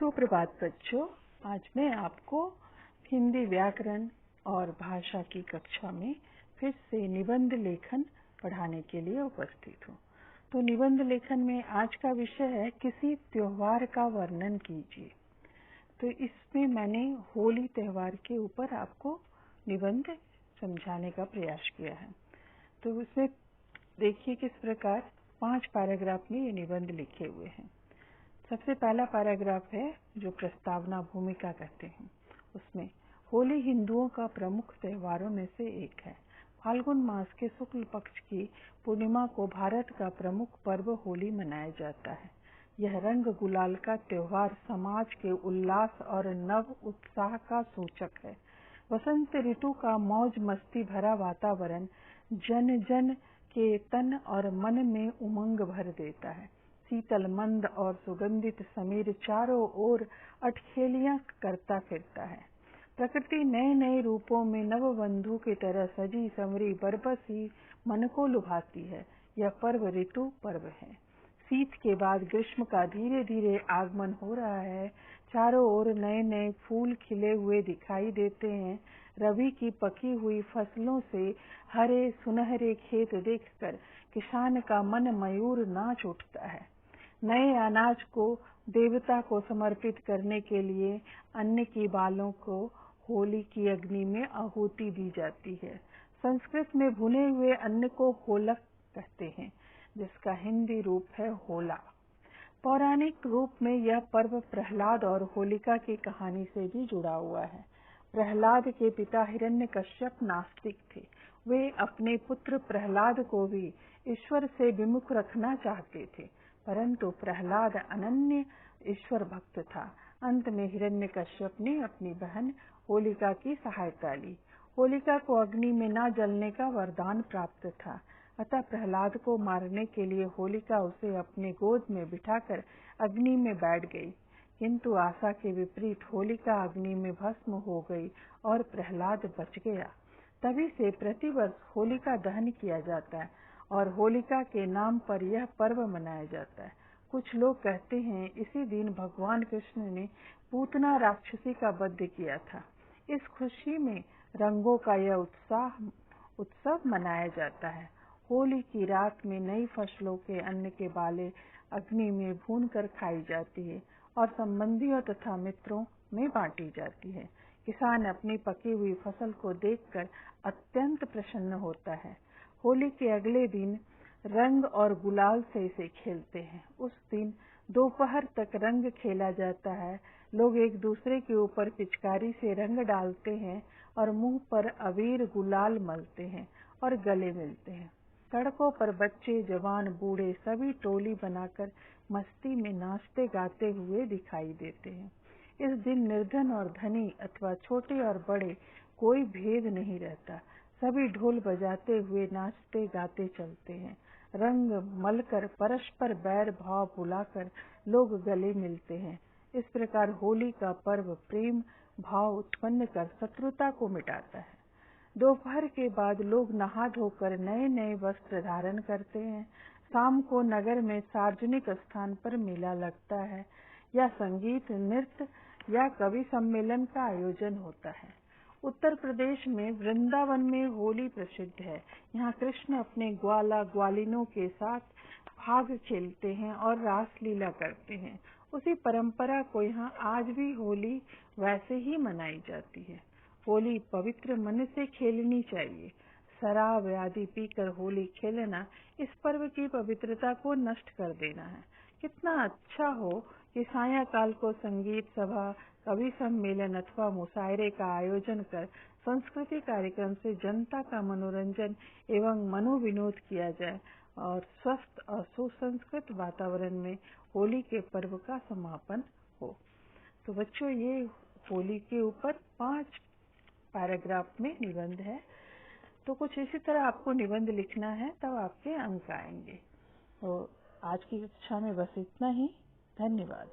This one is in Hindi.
सुप्रभात बच्चों, आज मैं आपको हिंदी व्याकरण और भाषा की कक्षा में फिर से निबंध लेखन पढ़ाने के लिए उपस्थित हूँ। तो निबंध लेखन में आज का विषय है किसी त्योहार का वर्णन कीजिए। तो इसमें मैंने होली त्योहार के ऊपर आपको निबंध समझाने का प्रयास किया है। तो उसमें देखिए किस प्रकार 5 पैराग्राफ में ये निबंध लिखे हुए हैं। सबसे पहला पैराग्राफ है जो प्रस्तावना भूमिका कहते हैं। उसमें होली हिंदुओं का प्रमुख त्योहारों में से एक है। फाल्गुन मास के शुक्ल पक्ष की पूर्णिमा को भारत का प्रमुख पर्व होली मनाया जाता है। यह रंग गुलाल का त्योहार समाज के उल्लास और नव उत्साह का सूचक है। वसंत ऋतु का मौज मस्ती भरा वातावरण जन जन के तन और मन में उमंग भर देता है। शीतल मंद और सुगंधित समीर चारों ओर अटखेलियां करता फिरता है। प्रकृति नए नए रूपों में नवबंधु की तरह सजी संवरी बरबसी मन को लुभाती है। यह पर्व ऋतु पर्व है। शीत के बाद ग्रीष्म का धीरे धीरे आगमन हो रहा है। चारों ओर नए नए फूल खिले हुए दिखाई देते हैं। रबी की पकी हुई फसलों से हरे सुनहरे खेत देखकर किसान का मन मयूर नाच उठता है। नए अनाज को देवता को समर्पित करने के लिए अन्न की बालों को होली की अग्नि में आहुति दी जाती है। संस्कृत में भुने हुए अन्न को होलक कहते हैं, जिसका हिंदी रूप है होला। पौराणिक रूप में यह पर्व प्रहलाद और होलिका की कहानी से भी जुड़ा हुआ है। प्रहलाद के पिता हिरण्यकश्यप नास्तिक थे। वे अपने पुत्र प्रहलाद को भी ईश्वर से विमुख रखना चाहते थे, परंतु प्रहलाद अनन्य ईश्वर भक्त था। अंत में हिरण्यकश्यप ने अपनी बहन होलिका की सहायता ली। होलिका को अग्नि में न जलने का वरदान प्राप्त था, अतः प्रहलाद को मारने के लिए होलिका उसे अपने गोद में बिठाकर अग्नि में बैठ गई। किंतु आशा के विपरीत होलिका अग्नि में भस्म हो गई और प्रहलाद बच गया। तभी से प्रतिवर्ष होलिका दहन किया जाता है और होलिका के नाम पर यह पर्व मनाया जाता है। कुछ लोग कहते हैं इसी दिन भगवान कृष्ण ने पूतना राक्षसी का वध किया था। इस खुशी में रंगों का यह उत्सव मनाया जाता है। होली की रात में नई फसलों के अन्न के बाले अग्नि में भूनकर खाई जाती है और संबंधियों तथा मित्रों में बांटी जाती है। किसान अपनी पकी हुई फसल को देखकर अत्यंत प्रसन्न होता है। होली के अगले दिन रंग और गुलाल से इसे खेलते हैं। उस दिन दोपहर तक रंग खेला जाता है। लोग एक दूसरे के ऊपर पिचकारी से रंग डालते हैं और मुंह पर अबीर गुलाल मलते हैं और गले मिलते हैं। सड़कों पर बच्चे जवान बूढ़े सभी टोली बनाकर मस्ती में नाचते गाते हुए दिखाई देते हैं। इस दिन निर्धन और धनी अथवा छोटे और बड़े कोई भेद नहीं रहता। सभी ढोल बजाते हुए नाचते गाते चलते हैं। रंग मलकर परस्पर बैर भाव भुलाकर लोग गले मिलते हैं। इस प्रकार होली का पर्व प्रेम भाव उत्पन्न कर शत्रुता को मिटाता है। दोपहर के बाद लोग नहा धोकर नए नए वस्त्र धारण करते हैं। शाम को नगर में सार्वजनिक स्थान पर मेला लगता है या संगीत नृत्य या कवि सम्मेलन का आयोजन होता है। उत्तर प्रदेश में वृंदावन में होली प्रसिद्ध है। यहाँ कृष्ण अपने ग्वाला ग्वालिनों के साथ फाग खेलते हैं और रासलीला करते हैं। उसी परंपरा को यहाँ आज भी होली वैसे ही मनाई जाती है। होली पवित्र मन से खेलनी चाहिए। शराब आदि पीकर होली खेलना इस पर्व की पवित्रता को नष्ट कर देना है। कितना अच्छा हो कि सायंकाल को संगीत सभा कवि सम्मेलन अथवा मुशायरे का आयोजन कर संस्कृति कार्यक्रम से जनता का मनोरंजन एवं मनोविनोद किया जाए और स्वस्थ और सुसंस्कृत वातावरण में होली के पर्व का समापन हो। तो बच्चों, ये होली के ऊपर 5 पैराग्राफ में निबंध है। तो कुछ इसी तरह आपको निबंध लिखना है, तब आपके अंक आएंगे। तो आज की कक्षा में बस इतना ही। धन्यवाद।